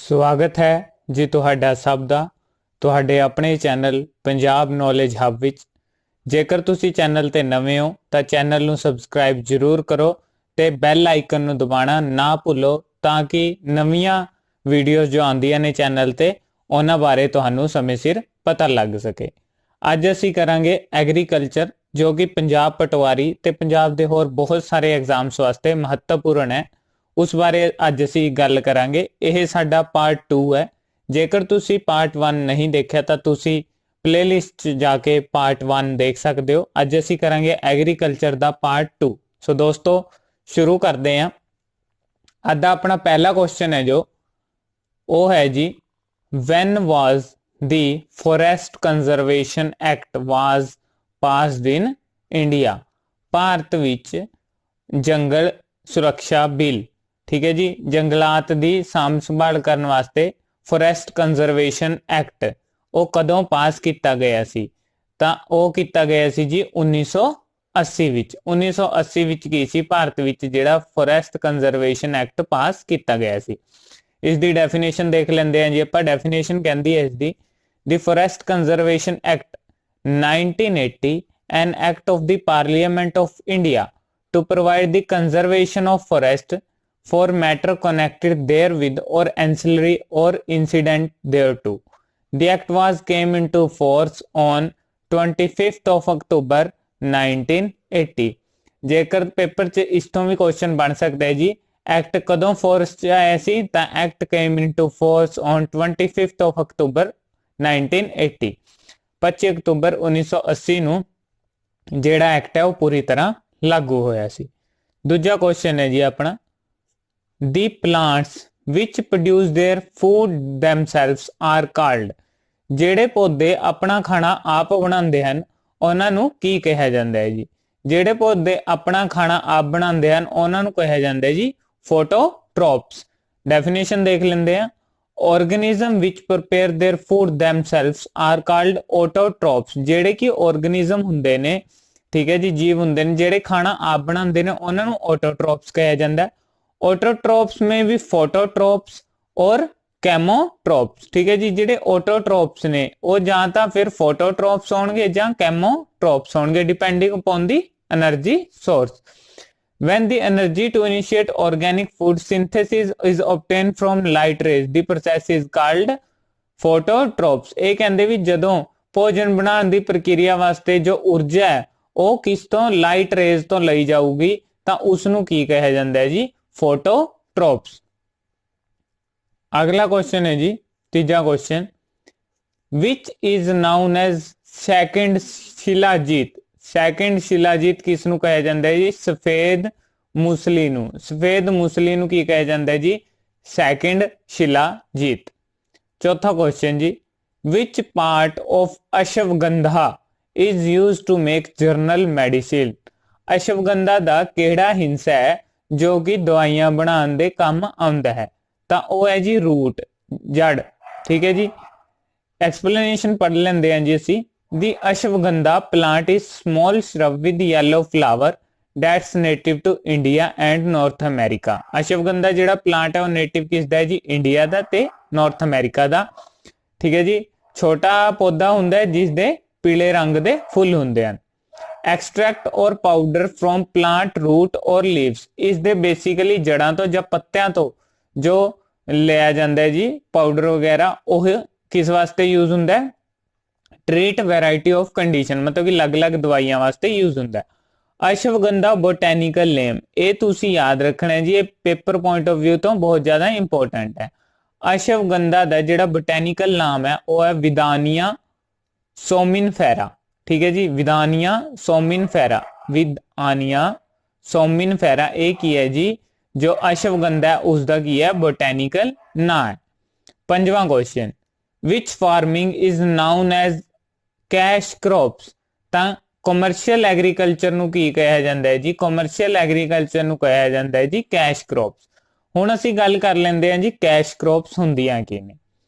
ਸਵਾਗਤ ਹੈ ਜੀ ਤੁਹਾਡਾ ਸਭ ਦਾ ਤੁਹਾਡੇ ਆਪਣੇ ਚੈਨਲ ਪੰਜਾਬ ਨੌਲੇਜ ਹੱਬ ਵਿੱਚ। ਜੇਕਰ ਤੁਸੀਂ ਚੈਨਲ ਤੇ ਨਵੇਂ ਹੋ ਤਾਂ ਚੈਨਲ ਨੂੰ ਸਬਸਕ੍ਰਾਈਬ ਜ਼ਰੂਰ ਕਰੋ ਤੇ ਬੈਲ ਆਈਕਨ ਨੂੰ ਦਬਾਉਣਾ ਨਾ ਭੁੱਲੋ ਤਾਂ ਕਿ ਨਵੀਆਂ ਵੀਡੀਓਜ਼ ਜੋ ਆਉਂਦੀਆਂ ਨੇ ਚੈਨਲ ਤੇ ਉਹਨਾਂ ਬਾਰੇ ਤੁਹਾਨੂੰ ਸਮੇਂ ਸਿਰ ਪਤਾ ਲੱਗ ਸਕੇ। ਅੱਜ ਅਸੀਂ ਕਰਾਂਗੇ ਐਗਰੀਕਲਚਰ, ਜੋ ਕਿ ਪੰਜਾਬ ਪਟਵਾਰੀ ਤੇ ਪੰਜਾਬ ਦੇ ਹੋਰ ਬਹੁਤ ਸਾਰੇ ਐਗਜ਼ਾਮਸ ਵਾਸਤੇ ਮਹੱਤਵਪੂਰਨ ਹੈ। ਉਸ ਬਾਰੇ ਅੱਜ ਅਸੀਂ ਗੱਲ ਕਰਾਂਗੇ। ਇਹ ਸਾਡਾ ਪਾਰਟ 2 ਹੈ। ਜੇਕਰ ਤੁਸੀਂ ਪਾਰਟ 1 ਨਹੀਂ ਦੇਖਿਆ ਤਾਂ ਤੁਸੀਂ ਪਲੇਲਿਸਟ 'ਚ ਜਾ ਕੇ ਪਾਰਟ 1 ਦੇਖ ਸਕਦੇ ਹੋ। ਅੱਜ ਅਸੀਂ ਕਰਾਂਗੇ ਐਗਰੀਕਲਚਰ ਦਾ ਪਾਰਟ 2। ਸੋ ਦੋਸਤੋ ਸ਼ੁਰੂ ਕਰਦੇ ਹਾਂ। ਅੱਜ ਦਾ ਆਪਣਾ ਪਹਿਲਾ ਕੁਐਸਚਨ ਹੈ ਜੋ ਉਹ ਹੈ ਜੀ, when was the forest conservation act was passed in India? Bharat ਵਿੱਚ ਜੰਗਲ ਸੁਰੱਖਿਆ ਬਿੱਲ, ਠੀਕ ਹੈ ਜੀ, ਜੰਗਲਾਤ ਦੀ ਸਾਂਭ ਸੰਭਾਲ ਕਰਨ ਵਾਸਤੇ ਫੋਰੈਸਟ ਕੰਜ਼ਰਵੇਸ਼ਨ ਐਕਟ ਉਹ ਕਦੋਂ ਪਾਸ ਕੀਤਾ ਗਿਆ ਸੀ? ਤਾਂ ਉਹ ਕੀਤਾ ਗਿਆ ਸੀ ਜੀ 1980 ਵਿੱਚ। 1980 ਵਿੱਚ ਕੀ ਸੀ ਭਾਰਤ ਵਿੱਚ ਜਿਹੜਾ ਫੋਰੈਸਟ ਕੰਜ਼ਰਵੇਸ਼ਨ ਐਕਟ ਪਾਸ ਕੀਤਾ ਗਿਆ ਸੀ। ਇਸ ਦੀ ਡੈਫੀਨੇਸ਼ਨ ਦੇਖ ਲੈਂਦੇ ਹਾਂ ਜੀ ਆਪਾਂ। ਡੈਫੀਨੇਸ਼ਨ ਕਹਿੰਦੀ ਹੈ ਇਸ ਦੀ, ਦੀ forest conservation act 1980 an act of the Parliament of India to provide the conservation of forest for matter connected therewith or ancillary or incident thereto. The act was came into force on 25th of October 1980। ਜੇਕਰ paper 'ਚ ਇਸ ਤੋਂ ਵੀ question ਬਣ ਸਕਦਾ ਹੈ ਜੀ, act ਕਦੋਂ force 'ਚ ਆਇਆ ਸੀ? ਤਾਂ act came into force on 25th of October 1980। 25 October 1980 ਨੂੰ ਜਿਹੜਾ ਐਕਟ ਹੈ ਉਹ ਪੂਰੀ ਤਰ੍ਹਾਂ ਲਾਗੂ ਹੋਇਆ ਸੀ। ਦੂਜਾ ਕੁਐਸਚਨ ਹੈ ਜੀ ਆਪਣਾ, the plants which produce their food themselves are called। ਜਿਹੜੇ ਪੌਦੇ ਆਪਣਾ ਖਾਣਾ ਆਪ ਬਣਾਉਂਦੇ ਹਨ ਉਹਨਾਂ ਨੂੰ ਕੀ ਕਿਹਾ ਜਾਂਦਾ ਹੈ ਜੀ? ਜਿਹੜੇ ਪੌਦੇ ਆਪਣਾ ਖਾਣਾ ਆਪ ਬਣਾਉਂਦੇ ਹਨ ਉਹਨਾਂ ਨੂੰ ਕਿਹਾ ਜਾਂਦਾ ਹੈ ਜੀ ਫੋਟੋਟ੍ਰੋਪਸ। ਡੈਫੀਨੇਸ਼ਨ ਦੇਖ ਲੈਂਦੇ ਆ। organism which prepare their food themselves are called autotrophs। ਜਿਹੜੇ ਕਿ organism ਹੁੰਦੇ ਨੇ, ਠੀਕ ਹੈ ਜੀ, ਜੀਵ ਹੁੰਦੇ ਨੇ ਜਿਹੜੇ ਖਾਣਾ ਆਪ ਬਣਾਉਂਦੇ ਨੇ ਉਹਨਾਂ ਨੂੰ autotrophs ਕਿਹਾ ਜਾਂਦਾ। autotrophs में भी phototrophs और chemotropes, ठीक है जी। ਜਿਹੜੇ autotrophs ਨੇ ਉਹ ਜਾਂ ਤਾਂ ਫਿਰ phototrophs ਹੋਣਗੇ ਜਾਂ chemotropes ਹੋਣਗੇ, depending upon the energy source। when the energy to initiate organic food synthesis is obtained from light rays, the process is called phototropes। ਇਹ ਕਹਿੰਦੇ ਵੀ ਜਦੋਂ ਭੋਜਨ ਬਣਾਉਣ ਦੀ ਪ੍ਰਕਿਰਿਆ ਵਾਸਤੇ ਜੋ ਊਰਜਾ ਹੈ ਉਹ ਕਿਸ ਤੋਂ? ਲਾਈਟ ਰੇਜ਼ ਤੋਂ ਲਈ ਜਾਊਗੀ ਤਾਂ ਉਸ ਨੂੰ ਕੀ ਕਿਹਾ ਜਾਂਦਾ ਹੈ ਜੀ? ਫੋਟੋਟ੍ਰੋਪਸ। ਅਗਲਾ ਕੁਐਸਚਨ ਹੈ ਜੀ, ਤੀਜਾ question, which is known as second shilajit. Second shilajit ਕਿਸ ਨੂੰ ਕਿਹਾ ਜਾਂਦਾ ਹੈ ਜੀ? ਸਫੇਦ ਮੁਸਲੀ ਨੂੰ। ਸਫੇਦ ਮੁਸਲੀ ਨੂੰ ਕੀ ਕਿਹਾ ਜਾਂਦਾ ਹੈ ਜੀ? ਸੈਕਿੰਡ ਸ਼ਿਲਾਜੀਤ। ਚੌਥਾ ਕੁਐਸਚਨ ਜੀ, which part of ashwagandha is used to make journal medicine। Ashwagandha ਦਾ ਕਿਹੜਾ ਹਿੱਸਾ ਹੈ ਜੋ ਕਿ ਦਵਾਈਆਂ ਬਣਾਉਣ ਦੇ ਕੰਮ ਆਉਂਦਾ ਹੈ? ਤਾਂ ਉਹ ਹੈ ਜੀ ਰੂਟ, ਜੜ, ਠੀਕ ਹੈ ਜੀ। ਐਕਸਪਲੇਨੇਸ਼ਨ ਪੜ੍ਹ ਲੈਂਦੇ ਹਾਂ ਜੀ ਅਸੀਂ। The ashwagandha plant is small shrub with yellow flower that's native to India and North America। Ashwagandha ਜਿਹੜਾ ਪਲਾਂਟ ਹੈ ਉਹ ਨੇਟਿਵ ਕਿਸ ਦਾ ਹੈ ਜੀ? ਇੰਡੀਆ ਦਾ ਤੇ ਨਾਰਥ ਅਮਰੀਕਾ ਦਾ, ਠੀਕ ਹੈ ਜੀ। ਛੋਟਾ ਪੌਦਾ ਹੁੰਦਾ ਹੈ ਜਿਸ ਦੇ ਪੀਲੇ ਰੰਗ ਦੇ ਫੁੱਲ ਹੁੰਦੇ ਹਨ। ਐਕਸਟ੍ਰੈਕਟ ਔਰ ਪਾਊਡਰ ਫਰੋਮ ਪਲਾਂਟ ਰੂਟ ਔਰ ਲੀਵਸ। ਇਸ ਦੇ ਬੇਸਿਕਲੀ ਜੜਾਂ ਤੋਂ ਜਾਂ ਪੱਤਿਆਂ ਤੋਂ ਜੋ ਲਿਆ ਜਾਂਦਾ ਹੈ ਜੀ ਪਾਊਡਰ ਵਗੈਰਾ, ਉਹ ਕਿਸ ਵਾਸਤੇ ਯੂਜ਼ ਹੁੰਦਾ ਹੈ? ਟ੍ਰੀਟ ਵੈਰਾਈਟੀ ਆਫ ਕੰਡੀਸ਼ਨ, ਮਤਲਬ ਕਿ ਅਲੱਗ-ਅਲੱਗ ਦਵਾਈਆਂ ਵਾਸਤੇ ਯੂਜ਼ ਹੁੰਦਾ ਹੈ। ਅਸ਼ਵਗੰਧਾ ਬੋਟੈਨੀਕਲ ਨੇਮ, ਇਹ ਤੁਸੀਂ ਯਾਦ ਰੱਖਣਾ ਜੀ, ਇਹ ਪੇਪਰ ਪੁਆਇੰਟ ਆਫ ਵਿਊ ਤੋਂ ਬਹੁਤ ਜ਼ਿਆਦਾ ਇੰਪੋਰਟੈਂਟ ਹੈ। ਅਸ਼ਵਗੰਧਾ ਦਾ ਜਿਹੜਾ ਬੋਟੈਨੀਕਲ ਨਾਮ ਹੈ ਉਹ ਹੈ ਵਿਦਾਨੀਆ ਸੋਮਿਨਫੇਰਾ, ਠੀਕ ਹੈ ਜੀ। ਵਿਦਾਨੀਆ ਸੋਮਿਨਫੇਰਾ, ਵਿਦਾਨੀਆ ਸੋਮਿਨਫੇਰਾ, ਇਹ ਕੀ ਹੈ ਜੀ? ਜੋ ਅਸ਼ਵਗੰਧਾ ਹੈ ਉਸ ਦਾ ਕੀ ਹੈ? ਬੋਟੈਨੀਕਲ ਨਾਂ ਹੈ। ਪੰਜਵਾਂ question, which farming is known as cash crops। ਤਾਂ ਕਮਰਸ਼ੀਅਲ ਐਗਰੀਕਲਚਰ ਨੂੰ ਕੀ ਕਿਹਾ ਜਾਂਦਾ ਹੈ ਜੀ? ਕਮਰਸ਼ੀਅਲ ਐਗਰੀਕਲਚਰ ਨੂੰ ਕਿਹਾ ਜਾਂਦਾ ਹੈ ਜੀ ਕੈਸ਼ ਕ੍ਰੌਪਸ। ਹੁਣ ਅਸੀਂ ਗੱਲ ਕਰ ਲੈਂਦੇ ਹਾਂ ਜੀ ਕੈਸ਼ ਕ੍ਰੌਪਸ ਹੁੰਦੀਆਂ ਕੀ ਨੇ।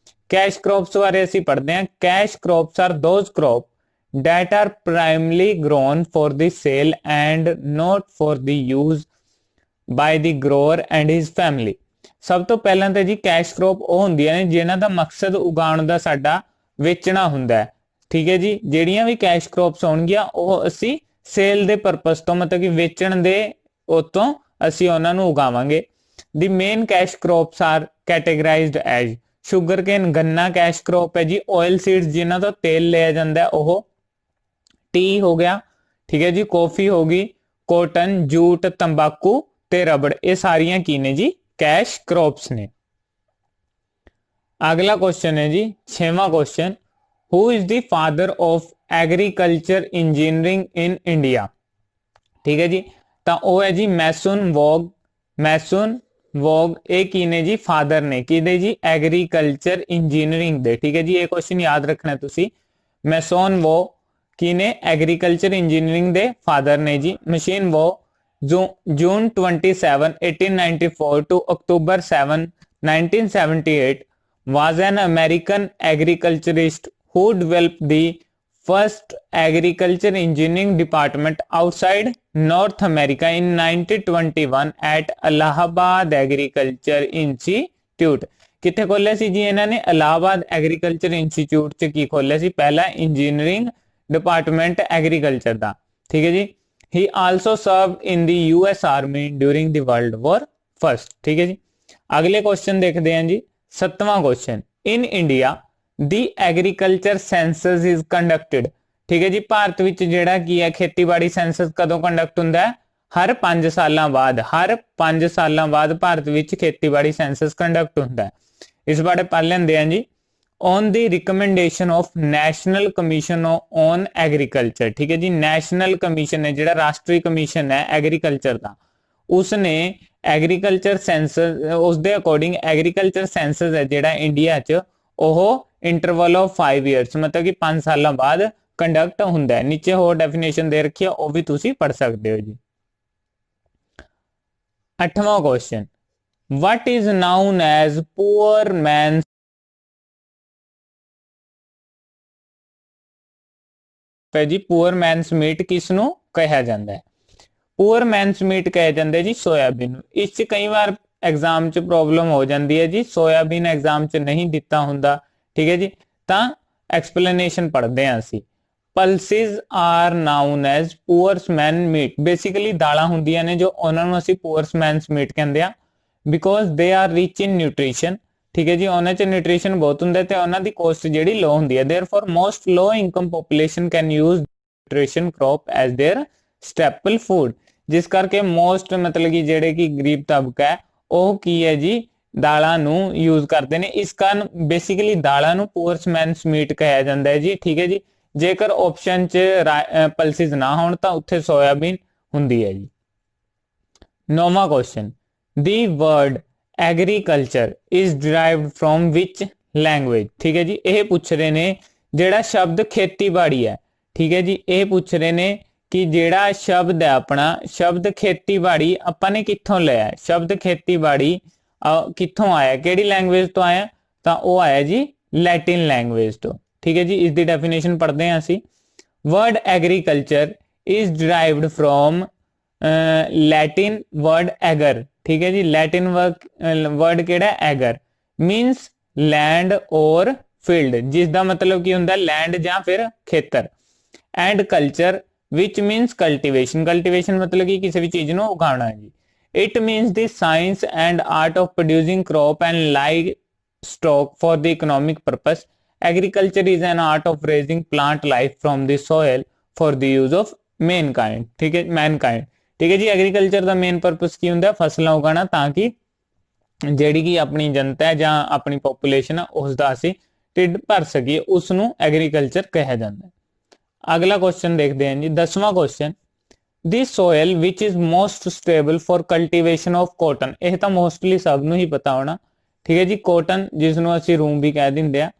ਕੈਸ਼ ਕ੍ਰੌਪਸ ਬਾਰੇ ਅਸੀਂ ਪੜ੍ਹਦੇ ਹਾਂ। Cash crops are those crop that are primarily grown for the sale and not for the use by the grower and his family। ਸਭ ਤੋਂ ਪਹਿਲਾਂ ਤਾਂ ਜੀ ਕੈਸ਼ ਕ੍ਰੌਪ ਉਹ ਹੁੰਦੀਆਂ ਨੇ ਜਿਨ੍ਹਾਂ ਦਾ ਮਕਸਦ ਉਗਾਉਣ ਦਾ ਸਾਡਾ ਵੇਚਣਾ ਹੁੰਦਾ ਹੈ। ਠੀਕ ਹੈ ਜੀ, ਜਿਹੜੀਆਂ ਵੀ ਕੈਸ਼ ਕ੍ਰੌਪਸ ਹੋਣਗੀਆਂ ਉਹ ਅਸੀਂ ਸੇਲ ਦੇ ਪਰਪਸ ਤੋਂ ਮਤਲਬ ਕਿ ਵੇਚਣ ਦੇ ਉਤੋਂ ਅਸੀਂ ਉਹਨਾਂ ਨੂੰ ਉਗਾਵਾਂਗੇ। The main cash crops are categorized as sugar cane ਗੰਨਾ ਕੈਸ਼ ਕ੍ਰੌਪ ਹੈ ਜੀ। ਆਇਲ ਸੀਡਸ ਜਿਨ੍ਹਾਂ ਤੋਂ ਤੇਲ ਲਿਆ ਜਾਂਦਾ ਉਹ, ਟੀ ਹੋ ਗਿਆ, ਠੀਕ ਹੈ ਜੀ, ਕੌਫੀ ਹੋ ਗਈ, ਕੋਟਨ, ਜੂਟ, ਤੰਬਾਕੂ ਤੇ ਰਬੜ, ਇਹ ਸਾਰੀਆਂ ਕੀ ਨੇ ਜੀ ਕੈਸ਼ ਕ੍ਰੌਪਸ ਨੇ। ਅਗਲਾ ਕੁਐਸਚਨ ਹੈ ਜੀ 6ਵਾਂ question, who is the father of agriculture engineering in India. ਠੀਕ ਹੈ ਜੀ, ਤਾਂ ਉਹ ਹੈ ਜੀ ਮੈਸਨ ਵੋਗ। ਮੈਸਨ ਵੋਗ ਇਹ ਕੀ ਨੇ ਜੀ ਫਾਦਰ ਨੇ ਕਿਹਦੇ ਜੀ ਐਗਰੀਕਲਚਰ ਇੰਜੀਨੀਅਰਿੰਗ ਦੇ। ਠੀਕ ਹੈ ਜੀ, ਇਹ ਕੁਐਸਚਨ ਯਾਦ ਰੱਖਣਾ ਤੁਸੀਂ। ਮੈਸਨ ਵੋ ਕੀ ਨੇ ਐਗਰੀਕਲਚਰ ਇੰਜੀਨੀਅਰਿੰਗ ਦੇ ਫਾਦਰ ਨੇ ਜੀ। ਮਸ਼ੀਨ ਵੋ ਜੂਨ 27 1894 to October 7 1978 was an American agriculturist who developed the first agriculture engineering department outside North America in 1921 at Allahabad Agriculture Institute। ਕਿੱਥੇ ਖੋਲਿਆ ਸੀ ਜੀ ਇਹਨਾਂ ਨੇ ਇਲਾਹਾਬਾਦ ਐਗਰੀਕਲਚਰ ਇੰਸਟੀਚਿਊਟ ਚ ਕੀ ਖੋਲਿਆ ਸੀ ਪਹਿਲਾ ਇੰਜੀਨੀਅਰਿੰਗ ਡਿਪਾਰਟਮੈਂਟ ਐਗਰੀਕਲਚਰ ਦਾ। ਠੀਕ ਹੈ ਜੀ, he also served in the US Army during the World War First। ठीक है जी, अगले क्वेश्चन देखते हैं जी 7वां question, in India the agriculture census is conducted। ठीक है जी, भारत विच जेड़ा की है खेतीबाड़ी सेंसस कदों कंडक्ट हुंदा है हर 5 सालां बाद। हर 5 सालां बाद भारत विच खेतीबाड़ी सेंसस कंडक्ट हुंदा है। इस बारे पढ़ लेंदे हैं जी। On the recommendation of national commission on agriculture. ठीक है जी, नैशनल कमीशन है ਜਿਹੜਾ ਰਾਸ਼ਟਰੀ ਕਮਿਸ਼ਨ ਹੈ ਐਗਰੀਕਲਚਰ ਦਾ, ਉਸਨੇ ਐਗਰੀਕਲਚਰ ਸੈਂਸਸ ਉਸ ਦੇ ਅਕੋਰਡਿੰਗ ਐਗਰੀਕਲਚਰ ਸੈਂਸਸ ਹੈ ਜਿਹੜਾ ਇੰਡੀਆ 'ਚ ਉਹ ਇੰਟਰਵਲ ਆਫ 5 ਇਅਰਸ ਮਤਲਬ ਕਿ 5 ਸਾਲਾਂ ਬਾਅਦ ਕੰਡਕਟ ਹੁੰਦਾ ਹੈ। ਨੀਚੇ ਹੋਰ ਡੈਫੀਨੇਸ਼ਨ ਦੇ ਰੱਖੀ ਹੈ ਉਹ ਵੀ ਤੁਸੀਂ ਪੜ੍ਹ ਸਕਦੇ ਹੋ ਜੀ। 8ਵਾਂ question, what is known as poor man's ਜੀ ਪੂਅਰ ਮੈਨਸ ਮੀਟ ਕਿਸ ਨੂੰ ਕਿਹਾ ਜਾਂਦਾ ਹੈ? ਪੂਅਰ ਮੈਨਸ ਮੀਟ ਕਿਹਾ ਜਾਂਦਾ ਜੀ ਸੋਇਆਬੀਨ ਨੂੰ। ਇਸ ਚ ਕਈ ਵਾਰ ਐਗਜ਼ਾਮ ਚ ਪ੍ਰੋਬਲਮ ਹੋ ਜਾਂਦੀ ਹੈ ਜੀ, ਸੋਇਆਬੀਨ ਐਗਜ਼ਾਮ ਚ ਨਹੀਂ ਦਿੱਤਾ ਹੁੰਦਾ। ਠੀਕ ਹੈ ਜੀ, ਤਾਂ ਐਕਸਪਲੇਨੇਸ਼ਨ ਪੜ੍ਹਦੇ ਹਾਂ ਅਸੀਂ। ਪਲਸਿਸ ਆਰ ਨਾਊਨ ਐਜ਼ ਪੂਅਰਸ ਮੈਨ ਮੀਟ। ਬੇਸਿਕਲੀ ਦਾਲਾਂ ਹੁੰਦੀਆਂ ਨੇ ਜੋ ਉਹਨਾਂ ਨੂੰ ਅਸੀਂ ਪੂਅਰਸ ਮੈਨਸ ਮੀਟ ਕਹਿੰਦੇ ਆ because they are rich in nutrition. ठीक है जी, ਉਹਨਾਂ ਚ ਨਿਊਟ੍ਰੀਸ਼ਨ ਬਹੁਤ ਹੁੰਦਾ ਤੇ ਉਹਨਾਂ ਦੀ ਕੋਸਟ ਜਿਹੜੀ ਲੋ ਹੁੰਦੀ ਹੈ। Therefore most low income population can use nutrition crop as their staple food. ਜਿਸ ਕਰਕੇ ਮੋਸਟ ਮਤਲਬ ਕਿ ਜਿਹੜੇ ਕਿ ਗਰੀਬ ਤਬਕਾ ਹੈ ਉਹ ਕੀ ਹੈ ਜੀ ਦਾਲਾਂ ਨੂੰ ਯੂਜ਼ ਕਰਦੇ ਨੇ। ਇਸ ਕਾਰਨ ਬੇਸਿਕਲੀ ਦਾਲਾਂ ਨੂੰ ਪੂਅਰਸ ਮੈਨਸ ਮੀਟ ਕਿਹਾ ਜਾਂਦਾ ਹੈ ਜੀ। ਠੀਕ ਹੈ ਜੀ, ਜੇਕਰ ਆਪਸ਼ਨ ਚ ਪਲਸਿਸ ਨਾ ਹੋਣ ਤਾਂ ਉੱਥੇ ਸੋਇਆਬੀਨ ਹੁੰਦੀ ਹੈ ਜੀ। 9ਵਾਂ question, the word agriculture is derived from which language. ठीक है जी, ਇਹ ਪੁੱਛ ਰਹੇ ਨੇ ਜਿਹੜਾ ਸ਼ਬਦ ਖੇਤੀਬਾੜੀ ਹੈ। ਠੀਕ ਹੈ ਜੀ, ਇਹ ਪੁੱਛ ਰਹੇ ਨੇ ਕਿ ਜਿਹੜਾ ਸ਼ਬਦ ਹੈ ਆਪਣਾ ਸ਼ਬਦ ਖੇਤੀਬਾੜੀ ਆਪਾਂ ਨੇ ਕਿੱਥੋਂ ਲਿਆ? ਸ਼ਬਦ ਖੇਤੀਬਾੜੀ ਕਿੱਥੋਂ ਆਇਆ, ਕਿਹੜੀ ਲੈਂਗੁਏਜ ਤੋਂ ਆਇਆ? ਤਾਂ ਉਹ ਆਇਆ ਜੀ ਲੈਟਿਨ ਲੈਂਗੁਏਜ ਤੋਂ। ਠੀਕ ਹੈ ਜੀ, ਇਸ ਦੀ ਡੈਫੀਨੇਸ਼ਨ ਪੜ੍ਹਦੇ ਹਾਂ ਅਸੀਂ। Word agriculture is derived from Latin word ager. ठीक है जी, लैटिन वर्ड केड़ा एगर मीन्स लैंड और फील्ड, जिसका मतलब की हुंदा लैंड या फिर खेतर। And culture which means cultivation. Cultivation मतलब कि किसी भी चीज नूं उगाना जी। It means the science and art of producing crop and livestock for the economic purpose. Agriculture is an art of raising plant life from the soil for the use of Mankind. ठीक है, Mankind. ठीक है जी, agriculture का main purpose की हुंदा फसलां उगाना ताकि ਜਿਹੜੀ ਕਿ ਆਪਣੀ ਜਨਤਾ ਹੈ ਜਾਂ ਆਪਣੀ ਪੋਪੂਲੇਸ਼ਨ ਹੈ ਉਸ ਦਾ ਅਸੀਂ ਢਿੱਡ ਭਰ ਸਕੀਏ, ਉਸ ਨੂੰ ਐਗਰੀਕਲਚਰ ਕਿਹਾ ਜਾਂਦਾ ਹੈ। ਅਗਲਾ ਕੁਐਸਚਨ ਦੇਖਦੇ ਹਾਂ ਜੀ 10ਵਾਂ question, the soil which is most stable for cultivation of cotton. ਇਹ ਤਾਂ ਮੋਸਟਲੀ ਸਭ ਨੂੰ ਹੀ ਪਤਾ ਹੋਣਾ। ਠੀਕ ਹੈ ਜੀ, ਕਾਟਨ ਜਿਸ ਨੂੰ ਅਸੀਂ ਰੂਮ ਵੀ ਕਹਿ ਦਿੰਦੇ ਆ,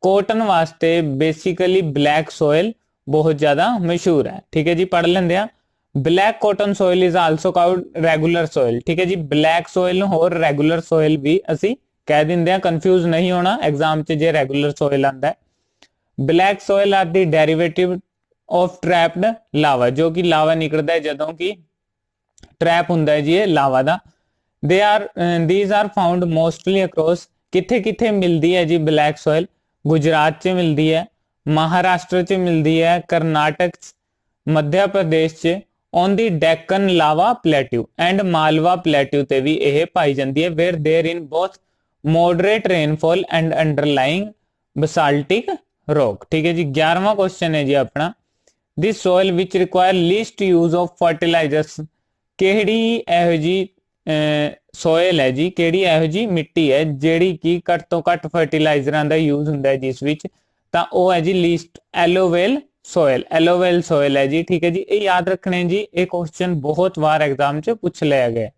ਕਾਟਨ ਵਾਸਤੇ ਬੇਸਿਕਲੀ ਬਲੈਕ ਸੋਇਲ ਬਹੁਤ ਜ਼ਿਆਦਾ ਮਸ਼ਹੂਰ ਹੈ। ਠੀਕ ਹੈ ਜੀ, ਪੜ੍ਹ ਲੈਂਦੇ ਆ। Black cotton soil is also called regular soil. ठीक है जी, ब्लैक सोइल और रेगुलर सोइल भी असी कह देंगे, कंफ्यूज नहीं होना एग्जाम च जे रेगुलर सोइल आंदा है। Black soil are the derivative of trapped lava, जो कि लावा निकलता है जदों कि ट्रैप हुंदा है जी ये लावा दा। They are these are found mostly across, किथे किथे मिलती है जी ब्लैक सॉइल? गुजरात च मिलती है, महाराष्ट्र च मिलती है, कर्नाटक च, मध्य प्रदेश च, on the Deccan lava plateau and Malwa plateau ते भी यह पाई जाती है, where there in both moderate rainfall and underlying basaltic rock. ठीक है जी। 11वां क्वेश्चन है जी अपना, this soil which require least use of fertilisers, केड़ी ਇਹੋ जी ਸੋਇਲ ਹੈ ਜੀ, ਕਿਹੜੀ ਇਹੋ ਜੀ ਮਿੱਟੀ ਹੈ ਜਿਹੜੀ ਕਿ ਘੱਟ ਤੋਂ ਘੱਟ ਫਰਟੀਲਾਈਜ਼ਰਾਂ ਦਾ ਯੂਜ਼ ਹੁੰਦਾ ਹੈ ਜਿਸ ਵਿੱਚ, ਤਾਂ ਉਹ ਹੈ ਜੀ ਲੀਸਟ ਐਲੋਵੇਲ ਸੋਇਲ। ਐਲੋਵੇਲ ਸੋਇਲ ਹੈ ਜੀ। ਠੀਕ ਹੈ ਜੀ। ਇਹ ਯਾਦ ਰੱਖਣੇ ਜੀ, ਇਹ ਕੁਐਸਚਨ ਬਹੁਤ ਵਾਰ ਐਗਜ਼ਾਮ 'ਚ ਪੁੱਛ ਲਿਆ ਗਿਆ।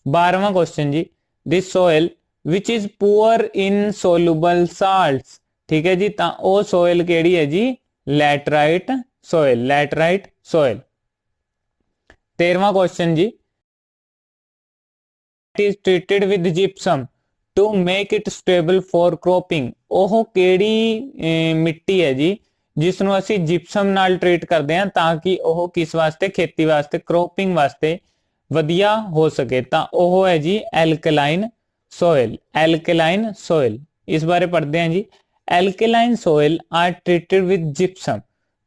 12ਵਾਂ ਕੁਐਸਚਨ ਜੀ, this soil which is poor in soluble salts. ਠੀਕ ਹੈ ਜੀ। ਤਾਂ ਉਹ ਸੋਇਲ ਕਿਹੜੀ ਹੈ ਜੀ? Laterite soil, laterite soil. 13ਵਾਂ ਕੁਐਸਚਨ ਜੀ, is treated with gypsum to make it stable for cropping। ਉਹ ਕਿਹੜੀ ਮਿੱਟੀ ਹੈ ਜੀ ਜਿਸ ਨੂੰ ਅਸੀਂ ਜਿਪਸਮ ਨਾਲ ਟ੍ਰੀਟ ਕਰਦੇ ਹਾਂ ਤਾਂ ਕਿ ਉਹ ਕਿਸ ਵਾਸਤੇ? ਖੇਤੀ ਵਾਸਤੇ, ਕ੍ਰੋਪਿੰਗ ਵਾਸਤੇ ਵਧੀਆ ਹੋ ਸਕੇ। ਤਾਂ ਉਹ ਹੈ ਜੀ ਐਲਕਲਾਈਨ ਸੋਇਲ, ਐਲਕਲਾਈਨ ਸੋਇਲ। ਇਸ ਬਾਰੇ ਪੜ੍ਹਦੇ ਹਾਂ ਜੀ। Alkaline soil are treated with gypsum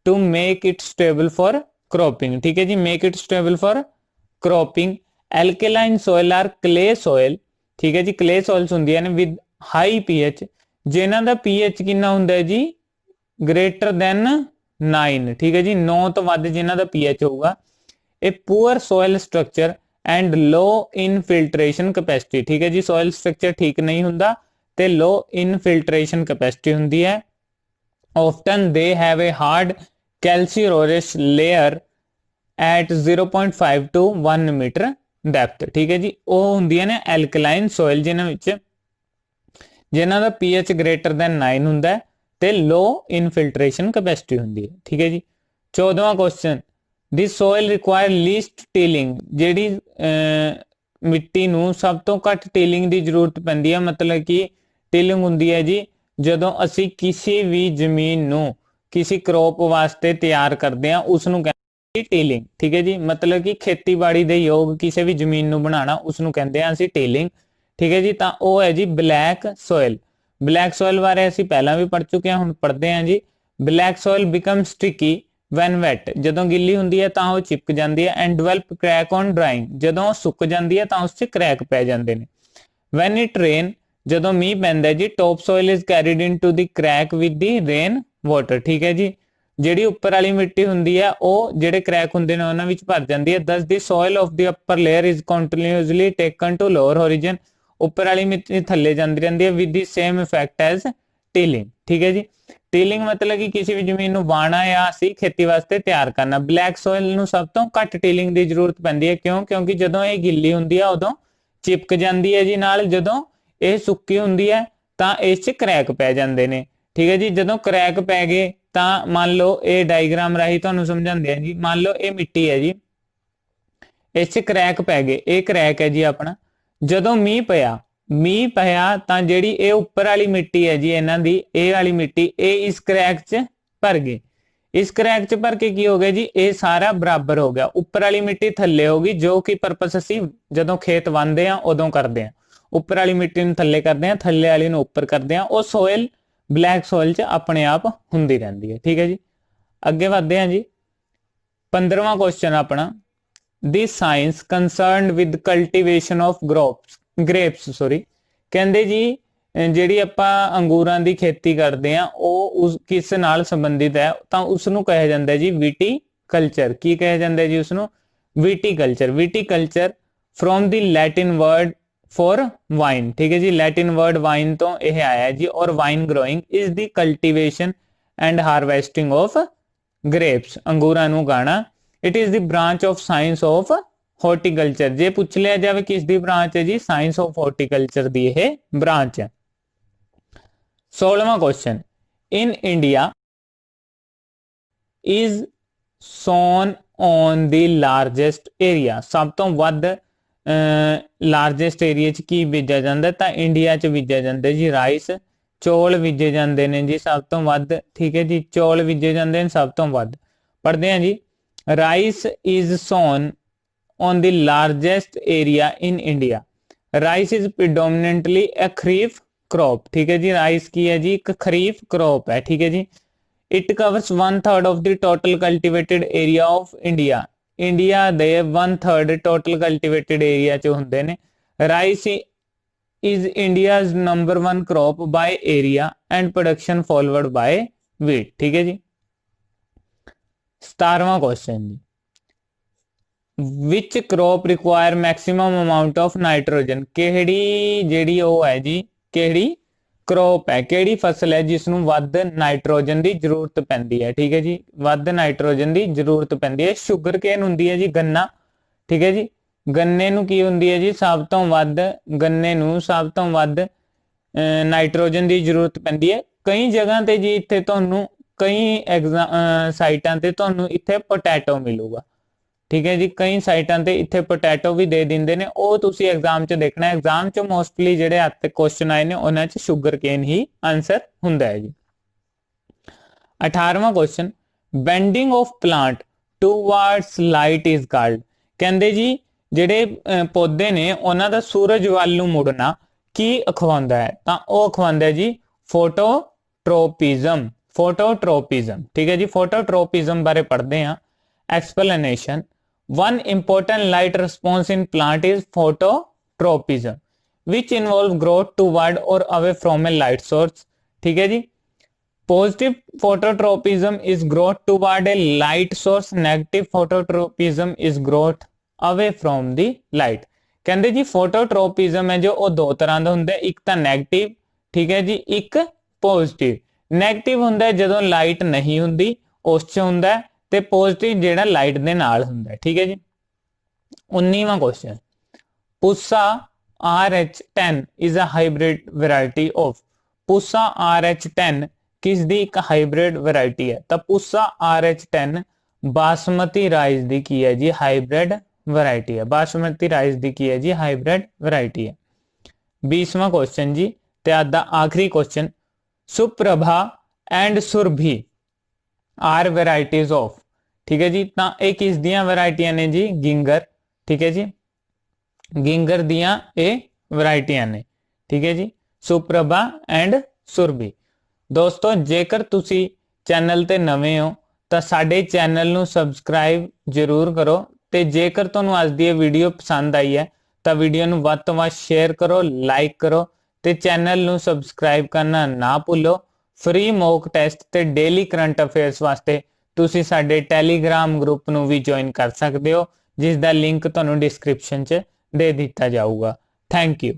to make it stable for cropping. ਠੀਕ ਹੈ ਜੀ। Make it stable for cropping. Alkaline soil are clay soil. ठीक है जी। क्ले सोइल्स होंदियां ने विद हाई पीएच, जिन्हां दा पीएच कितना हुंदा है जी? Greater than 9। ठीक है जी। 9 तो वध जिन्हां दा पीएच होगा। A poor soil structure and low infiltration capacity. ठीक है जी। सोयल स्ट्रक्चर ठीक नहीं हुंदा ते लो इनफिल्ट्रेशन कैपेसिटी हुंदी है। Often they have a hard calcareous layer at 0.5 to 1 metre depth. ਠੀਕ ਹੈ ਜੀ। ਉਹ ਹੁੰਦੀਆਂ ਨੇ ਐਲਕਲਾਈਨ ਸੋਇਲ ਜਿਨ੍ਹਾਂ ਦਾ ਪੀਐਚ ਗ੍ਰੇਟਰ ਦੈਨ 9 ਹੁੰਦਾ ਹੈ ਤੇ ਲੋ ਇਨਫਿਲਟ੍ਰੇਸ਼ਨ ਕੈਪੈਸਿਟੀ ਹੁੰਦੀ ਹੈ। ਠੀਕ ਹੈ ਜੀ। 14ਵਾਂ ਕੁਐਸਚਨ, ਦਿਸ ਸੋਇਲ ਰਿਕੁਆਇਰ ਲੀਸਟ ਟਿਲਿੰਗ। ਜਿਹੜੀ ਮਿੱਟੀ ਨੂੰ ਸਭ ਤੋਂ ਘੱਟ ਟਿਲਿੰਗ ਦੀ ਜ਼ਰੂਰਤ ਪੈਂਦੀ ਹੈ, ਮਤਲਬ ਕਿ ਟਿਲਿੰਗ ਹੁੰਦੀ ਹੈ ਜੀ ਜਦੋਂ ਅਸੀਂ ਕਿਸੇ ਵੀ ਜ਼ਮੀਨ ਨੂੰ ਕਿਸੇ ਕ੍ਰੌਪ ਵਾਸਤੇ ਤਿਆਰ ਕਰਦੇ ਹਾਂ ਉਸ ਨੂੰ टीलिंग। ठीक है जी। मतलब कि खेतीबाड़ी दे योग किसी भी जमीन नूं बनाना उसनूं कहंदे आ असीं टीलिंग। ठीक है जी। तां ओह है जी ब्लैक सोयल। ब्लैक सोयल बारे असीं पहलां भी पढ़ चुके हैं, हुण पढ़दे हां जी। Black soil become sticky when wet, जदों गिल्ली हुंदी है तां ओह चिपक जांदी है। And develop crack on drying, जदों सुक जांदी है तां उस च क्रैक पै जांदे ने। वैन इट रेन, जदों मींह पैंदा है जी, top soil is carried into the crack with the rain water. ठीक है जी। ਜਿਹੜੀ ਉੱਪਰ ਵਾਲੀ ਮਿੱਟੀ ਹੁੰਦੀ ਹੈ ਉਹ ਜਿਹੜੇ ਕ੍ਰੈਕ ਹੁੰਦੇ ਨੇ ਉਹਨਾਂ ਵਿੱਚ ਭਰ ਜਾਂਦੀ ਹੈ। Thus the soil of the upper layer is continuously taken to lower horizon, ਉੱਪਰ ਵਾਲੀ ਮਿੱਟੀ ਥੱਲੇ ਜਾਂਦੀ ਰਹਿੰਦੀ ਹੈ with the same effect as tilling. ਠੀਕ ਹੈ ਜੀ। ਟਿਲਿੰਗ ਮਤਲਬ ਕਿ ਕਿਸੇ ਵੀ ਜ਼ਮੀਨ ਨੂੰ ਵਾਹਣਾ ਜਾਂ ਅਸੀਂ ਖੇਤੀ ਵਾਸਤੇ ਤਿਆਰ ਕਰਨਾ। ਬਲੈਕ ਸੋਇਲ ਨੂੰ ਸਭ ਤੋਂ ਘੱਟ ਟਿਲਿੰਗ ਦੀ ਜ਼ਰੂਰਤ ਪੈਂਦੀ ਹੈ। ਕਿਉਂ? ਕਿਉਂਕਿ ਜਦੋਂ ਇਹ ਗਿੱਲੀ ਹੁੰਦੀ ਹੈ ਉਦੋਂ ਚਿਪਕ ਜਾਂਦੀ ਹੈ ਜੀ ਨਾਲ, ਜਦੋਂ ਇਹ ਸੁੱਕੀ ਹੁੰਦੀ ਹੈ ਤਾਂ ਇਸ 'ਚ ਕਰੈਕ ਪੈ ਜਾਂਦੇ ਨੇ। ਠੀਕ ਹੈ ਜੀ। ਜਦੋਂ ਕਰੈਕ ਪੈ ਗਏ ਤਾਂ ਮੰਨ ਲਓ ਇਹ ਡਾਇਗਰਾਮ ਰਾਹੀਂ ਤੁਹਾਨੂੰ ਸਮਝਾਉਂਦੇ ਆ ਜੀ। ਮੰਨ ਲਓ ਇਹ ਮਿੱਟੀ ਹੈ ਜੀ, ਇਸ 'ਚ ਕਰੈਕ ਪੈ ਗਏ, ਇਹ ਕਰੈਕ ਹੈ ਜੀ ਆਪਣਾ। ਜਦੋਂ ਮੀਂਹ ਪਿਆ ਤਾਂ ਜਿਹੜੀ ਇਹ ਉੱਪਰ ਵਾਲੀ ਮਿੱਟੀ ਹੈ ਜੀ ਇਹਨਾਂ ਦੀ, ਇਹ ਵਾਲੀ ਮਿੱਟੀ ਇਹ ਇਸ ਕਰੈਕ 'ਚ ਭਰ ਗਈ। ਇਸ ਕਰੈਕ 'ਚ ਭਰ ਕੇ ਕੀ ਹੋ ਗਿਆ ਜੀ? ਇਹ ਸਾਰਾ ਬਰਾਬਰ ਹੋ ਗਿਆ। ਉੱਪਰ ਵਾਲੀ ਮਿੱਟੀ ਥੱਲੇ ਹੋ ਗਈ, ਜੋ ਕਿ ਪਰਪਸ ਅਸੀਂ ਜਦੋਂ ਖੇਤ ਵਾਹੁੰਦੇ ਆ ਉਦੋਂ ਕਰਦੇ ਆ। ਉੱਪਰ ਵਾਲੀ ਮਿੱਟੀ ਨੂੰ ਥੱਲੇ ਕਰਦੇ ਆ, ਥੱਲੇ ਵਾਲੀ ਨੂੰ ਉੱਪਰ ਕਰਦੇ ਆ। ਉਹ ਸੋਇਲ ਬਲੈਕ ਸੋਇਲ 'ਚ ਆਪਣੇ ਆਪ ਹੁੰਦੀ ਰਹਿੰਦੀ ਹੈ। ਠੀਕ ਹੈ ਜੀ। ਅੱਗੇ ਵਧਦੇ ਹਾਂ ਜੀ। 15ਵਾਂ ਕੁਐਸਚਨ ਆਪਣਾ, this science concerned with cultivation of grapes. ਕਹਿੰਦੇ ਜੀ ਜਿਹੜੀ ਆਪਾਂ ਅੰਗੂਰਾਂ ਦੀ ਖੇਤੀ ਕਰਦੇ ਆ ਉਹ ਉਸ ਕਿਸ ਨਾਲ ਸੰਬੰਧਿਤ ਹੈ? ਤਾਂ ਉਸ ਨੂੰ ਕਿਹਾ ਜਾਂਦਾ ਜੀ ਵਿਟੀਕਲਚਰ। ਕੀ ਕਿਹਾ ਜਾਂਦਾ ਜੀ ਉਸ ਨੂੰ? Viticulture. Viticulture from the Latin word for wine. ठीक है जी। लैटिन वर्ड वाइन तो यह आया है जी। और wine growing is the cultivation and harvesting of grapes, अंगूरां नूं उगाना। It is the branch of science of horticulture. जे पूछ लिया जाए किस दी ब्रांच है जी? साइंस ऑफ हॉर्टिकल्चर दी यह ब्रांच है। 16वां question, in India is sown on the largest area. सब तो वध ਲਾਰਜੈਸਟ ਏਰੀਆ 'ਚ ਕੀ ਬੀਜਿਆ ਜਾਂਦਾ? ਤਾਂ ਇੰਡੀਆ 'ਚ ਬੀਜਿਆ ਜਾਂਦਾ ਜੀ ਰਾਈਸ। ਚੌਲ ਬੀਜੇ ਜਾਂਦੇ ਨੇ ਜੀ ਸਭ ਤੋਂ ਵੱਧ। ਠੀਕ ਹੈ ਜੀ। ਚੌਲ ਬੀਜੇ ਜਾਂਦੇ ਨੇ ਸਭ ਤੋਂ ਵੱਧ। ਪੜ੍ਹਦੇ ਹਾਂ ਜੀ। Rice is sown on the largest area in India. Rice is predominantly a kharif crop, ठीक है जी। राइस की है जी एक खरीफ क्रॉप है, ठीक है जी। It covers 1/3 of the total cultivated area of India. India ਦੇ 1/3 टोटल कल्टीवेटेड एरिया ਚ ਹੁੰਦੇ ਨੇ। Rice is India's number 1 crop by area and production followed by wheat, ठीक है जी। 17वां क्वेश्चन जी, which crop require maximum amount of nitrogen. केड़ी जेड़ी ओ है जी, केड़ी क्रॉप है, केड़ी फसल है जिसनों वध नाइट्रोजन की जरूरत पैंदी है, ठीक है जी। वध नाइट्रोजन की जरूरत पैंदी है। शुगर केन हुंदी है जी गन्ना, ठीक है जी। गन्ने नूं की हुंदी है जी सब तो वध, गन्ने नूं सब तो वध नाइट्रोजन की जरूरत पैंदी है। कई जगह ते जी इत्थे तुहानूं कई साइटां ते तुहानूं इत्थे पोटैटो मिलूगा, ठीक है जी। कई साइटां ते इत्थे पोटैटो भी दे दिंदे ने, ਉਹ ਤੁਸੀਂ एग्जाम च देखना। एग्जाम च मोस्टली ਜਿਹੜੇ ਹੱਥ क्वेश्चन आए ने ਉਹਨਾਂ च शुगर केन ही आंसर ਹੁੰਦਾ है जी। 18वां question, bending of plant towards light is called. ਕਹਿੰਦੇ ਜੀ ਜਿਹੜੇ ਪੌਦੇ ਨੇ ਉਹਨਾਂ ਦਾ ਸੂਰਜ ਵੱਲ ਨੂੰ ਮੁੜਨਾ ਕੀ ਅਖਵਾਉਂਦਾ ਹੈ, ਤਾਂ ਉਹ ਅਖਵਾਉਂਦਾ ਜੀ ਫੋਟੋਟ੍ਰੋਪਿਜ਼ਮ। ਫੋਟੋਟ੍ਰੋਪਿਜ਼ਮ, ਠੀਕ ਹੈ ਜੀ। ਫੋਟੋਟ੍ਰੋਪਿਜ਼ਮ ਬਾਰੇ ਪੜ੍ਹਦੇ ਹਾਂ। Explanation, one important light response in plant is phototropism which involve growth toward or away from a light source, ठीक है जी। positive phototropism is growth toward a light source, negative phototropism is growth away from the light। कहते जी phototropism है जो वो दो तरह का होंगे, एक तो नेगेटिव, ठीक है जी, एक पॉजिटिव। नेगेटिव होंगे जो लाइट नहीं होंगी उस च होंगे, ते पॉजिटिव जेड़ा लाइट दे नाल हुंदा है, ठीक है जी। 19वां question, Pusa RH10 is a hybrid variety of. Pusa RH10 किस दी एक हाइब्रिड वैरायटी है, तो पुसा RH10 बासमती राइस दी की है जी हाइब्रिड वैरायटी है। बासमती राइस दी की है जी हाइब्रिड वैरायटी है। 20वां क्वेश्चन जी ते अज दा आखिरी question, Suprabha and Surabhi are varieties of, ठीक है जी। तो ये किस दियां वैरायटियां ने जी, गिंगर, ठीक है जी। गिंगर दियां ये वैरायटियां ने, ठीक है जी, सुप्रभा एंड सुरभि। दोस्तों जेकर तुसी चैनल ते नवे हो तो साडे चैनल नू सबसक्राइब जरूर करो, ते जेकर तुहानू अज दी वीडियो पसंद आई है तो वीडियो नू वध तो वध शेयर करो, लाइक करो, ते चैनल नू सबसक्राइब करना ना भूलो। फ्री मॉक टेस्ट ते डेली करंट अफेयर्स वास्ते तुसी साडे टैलीग्राम ग्रुप नू भी ज्वाइन कर सकते हो, जिस दा लिंक तुहानू डिस्क्रिप्शन च दे दिता जाऊगा। Thank you.